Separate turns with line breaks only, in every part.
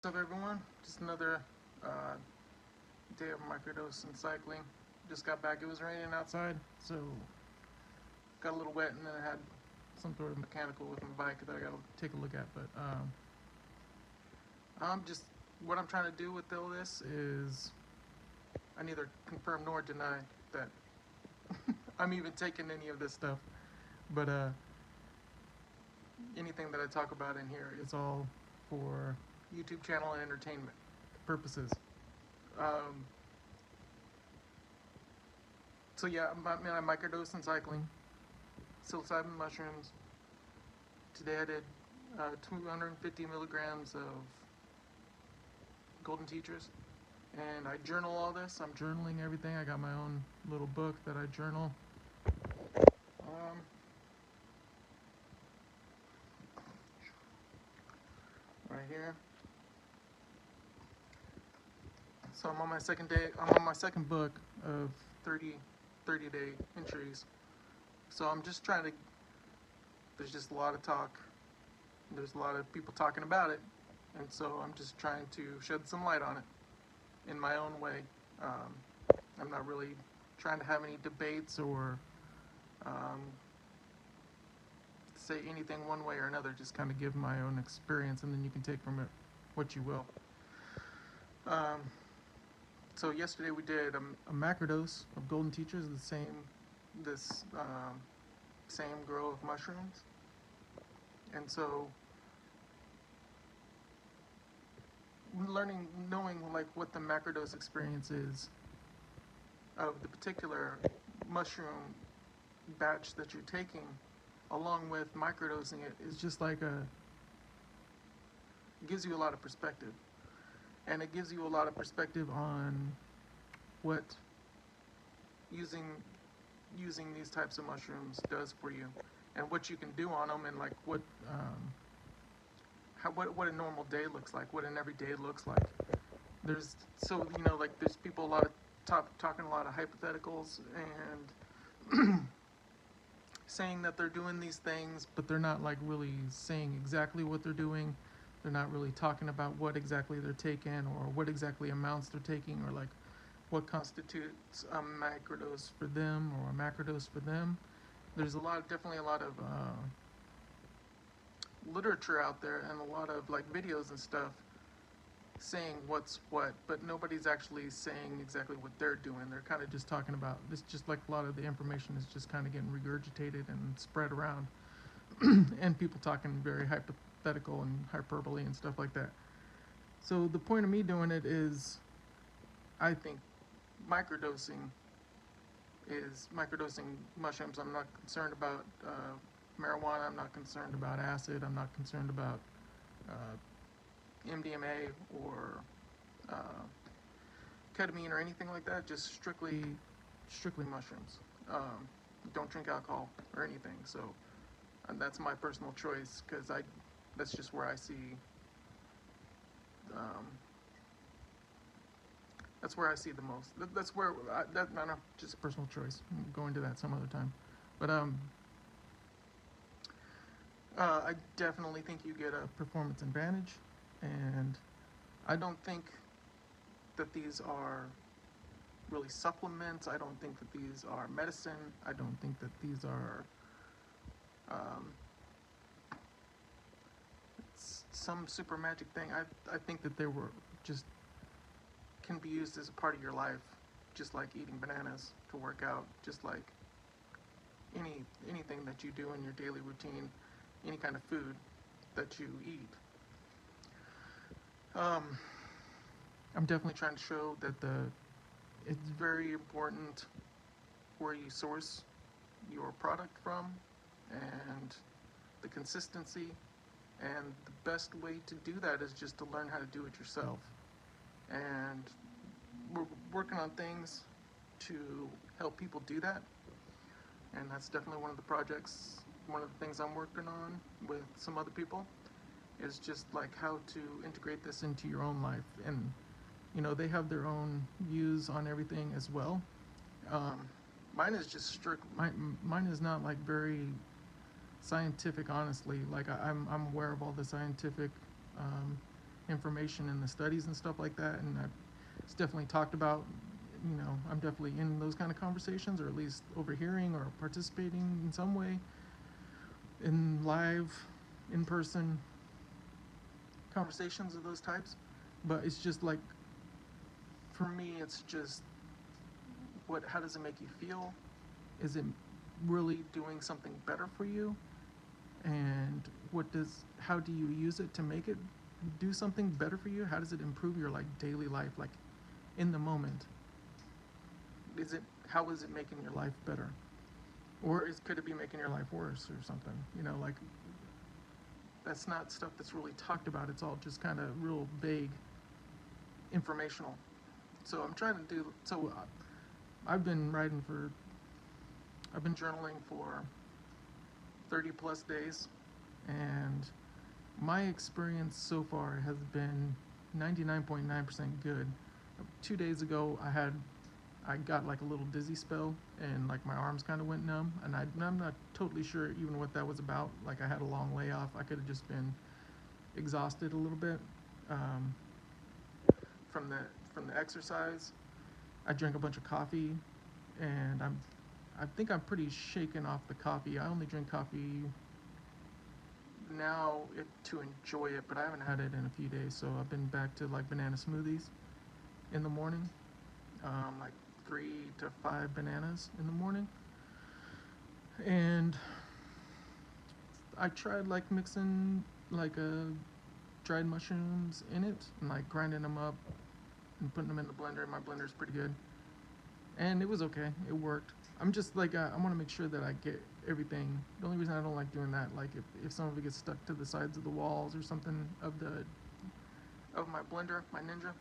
What's up, everyone? Just another day of microdose and cycling. Just got back. It was raining outside, so got a little wet, and then I had some sort of mechanical with my bike that I got to take a look at. But I'm just what I'm trying to do with all this is I neither confirm nor deny that I'm even taking any of this stuff. But anything that I talk about in here is all for YouTube channel and entertainment purposes. Um, so yeah, I microdose in cycling, psilocybin mushrooms. Today I did 250 milligrams of golden teachers, and I journal all this. I'm journaling everything. I got my own little book that I journal. Um, right here. So I'm on my second day. I'm on my second book of 30 day entries. So I'm just trying to. There's just a lot of talk. There's a lot of people talking about it, and so I'm just trying to shed some light on it in my own way. Um, I'm not really trying to have any debates or um, say anything one way or another. Just kind of give my own experience, and then you can take from it what you will. Um, so yesterday we did a macrodose of golden teachers, this same grow of mushrooms, and so knowing like what the macrodose experience is of the particular mushroom batch that you're taking, along with microdosing it, is just like it gives you a lot of perspective, and it gives you a lot of perspective on what using these types of mushrooms does for you, and what you can do on them, and like what a normal day looks like, what an everyday looks like. There's like there's people a lot of talking a lot of hypotheticals and saying that they're doing these things, but they're not like really saying exactly what they're doing. They're not really talking about what exactly they're taking or what exactly amounts they're taking, or like what constitutes a microdose for them or a macrodose for them. There's definitely a lot of literature out there, and a lot of like videos and stuff saying what's what, but nobody's actually saying exactly what they're doing. They're kind of just talking about this, just like a lot of the information is just kind of getting regurgitated and spread around, and people talking very hypothetical and hyperbole and stuff like that. So the point of me doing it is, I think microdosing microdosing mushrooms. I'm not concerned about marijuana. I'm not concerned about acid. I'm not concerned about MDMA or uh, ketamine or anything like that. Just strictly mushrooms. Don't drink alcohol or anything. So and that's my personal choice, because that's just where I see um, that's where I see the most. That's where no, just a personal choice. We'll go into that some other time. But I definitely think you get a performance advantage, and I don't think that these are really supplements. I don't think that these are medicine. I don't think that these are um, some super magic thing. I think that they were just can be used as a part of your life, just like eating bananas to work out, just like anything that you do in your daily routine, any kind of food that you eat. I'm definitely trying to show that it's very important where you source your product from, and the consistency, and the best way to do that is just to learn how to do it yourself. And we're working on things to help people do that, and that's definitely one of the things I'm working on with some other people, is just like how to integrate this into your own life. And they have their own views on everything as well. um, Mine is just strict. Mine is not like very scientific, honestly. Like I'm aware of all the scientific um, information in the studies and stuff like that, and it's definitely talked about. I'm definitely in those kind of conversations, or at least overhearing or participating in some way in live, in person conversations of those types. But it's just like, for me, it's just, how does it make you feel? Is it really doing something better for you? And how do you use it to make it do something better for you? How does it improve your like daily life, like in the moment? How is it making your life better? Or could it be making your life worse or something? Like, that's not stuff that's really talked about. It's all just kind of real vague, informational. So I'm trying to do, so I've been journaling for 30 plus days, and my experience so far has been 99.9% good. 2 days ago, I got like a little dizzy spell, and like my arms kind of went numb, and I'm not totally sure even what that was about. Like, I had a long layoff. I could have just been exhausted a little bit from the exercise. I drank a bunch of coffee, and I think I'm pretty shaken off the coffee. I only drink coffee now to enjoy it, but I haven't had it in a few days, so I've been back to like banana smoothies in the morning, like 3 to 5 bananas in the morning. And I tried like mixing like dried mushrooms in it and like grinding them up and putting them in the blender. My blender's pretty good, and it was okay. It worked. I'm just like, I want to make sure that I get everything. The only reason I don't like doing that, like if some of it gets stuck to the sides of the walls or something of my blender, my Ninja,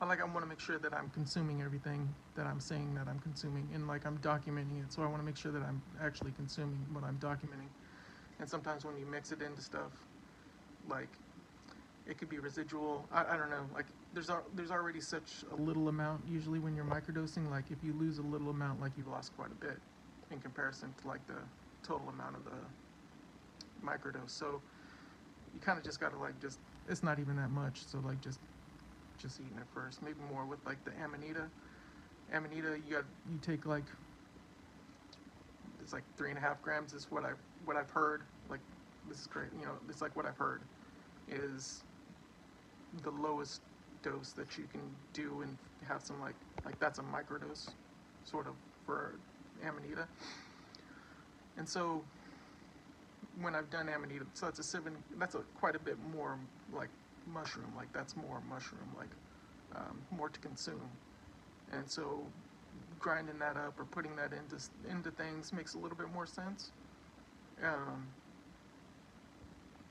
I want to make sure that I'm consuming everything that I'm saying that I'm consuming, and like I'm documenting it. So I want to make sure that I'm actually consuming what I'm documenting. And sometimes when you mix it into stuff, like, it could be residual. I don't know. Like, there's already such a little amount usually when you're microdosing. Like, if you lose a little amount, like, you've lost quite a bit in comparison to like the total amount of the microdose. So you kind of just gotta like it's not even that much. So like just eating it first, maybe more with like the Amanita. Amanita, you take like, it's like 3.5 grams is what I've heard. Like, this is great. It's like what I've heard is the lowest dose that you can do and have some like that's a microdose sort of for Amanita. And so when I've done Amanita, so that's quite a bit more like mushroom, like that's more mushroom, like more to consume. And so grinding that up or putting that into things makes a little bit more sense,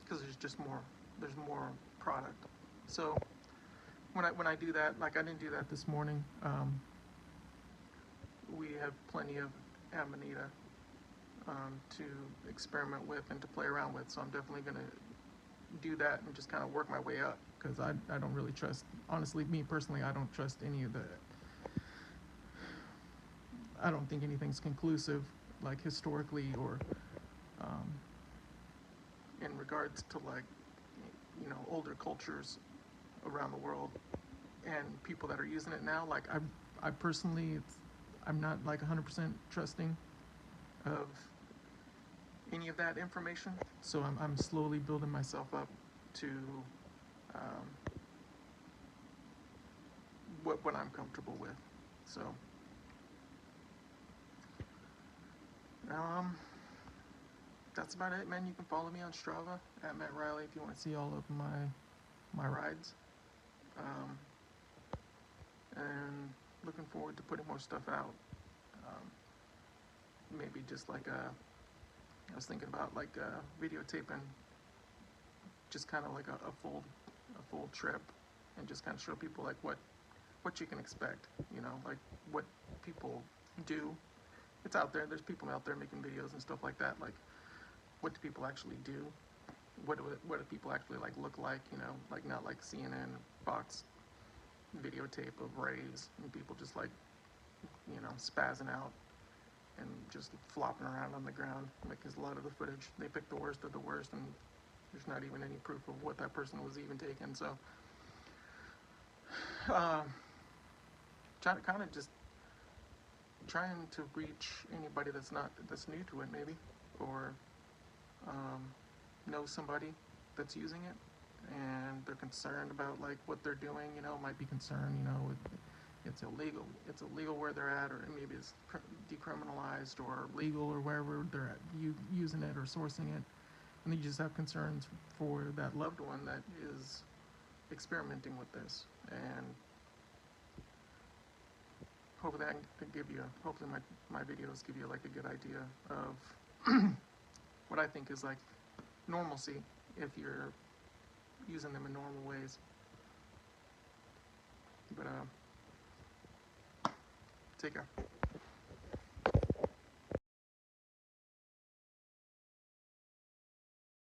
because there's more product. So when I do that, like I didn't do that this morning. We have plenty of Amanita to experiment with and to play around with. So I'm definitely gonna do that and just kind of work my way up, because I don't really trust, honestly, me personally, I don't trust any of I don't think anything's conclusive, like historically or in regards to like, older cultures around the world and people that are using it now. Like, I personally, I'm not like 100% trusting of any of that information. So I'm slowly building myself up to what I'm comfortable with. So that's about it, man. You can follow me on Strava at Matt Riley if you want to see all of my rides. And looking forward to putting more stuff out. Maybe just like I was thinking about like videotaping, just kind of like a full trip, and just kind of show people like what you can expect. Like what people do. It's out there. There's people out there making videos and stuff like that. Like, what do people actually do? What do people actually like look like? Like not like CNN, Fox videotape of raves and people just like, spazzing out and just flopping around on the ground. Like, 'cause a lot of the footage, they pick the worst of the worst and There's not even any proof of what that person was even taking. So, um, trying to kind of just trying to reach anybody that's new to it, maybe, or um, know somebody that's using it, and they're concerned about like what they're doing. Might be concerned. It's illegal. It's illegal where they're at, or maybe it's decriminalized or legal or wherever they're at, using it or sourcing it, and you just have concerns for that loved one that is experimenting with this. And hopefully, I can give you. Hopefully, my videos give you like a good idea of what I think is like normalcy if you're using them in normal ways. But take care.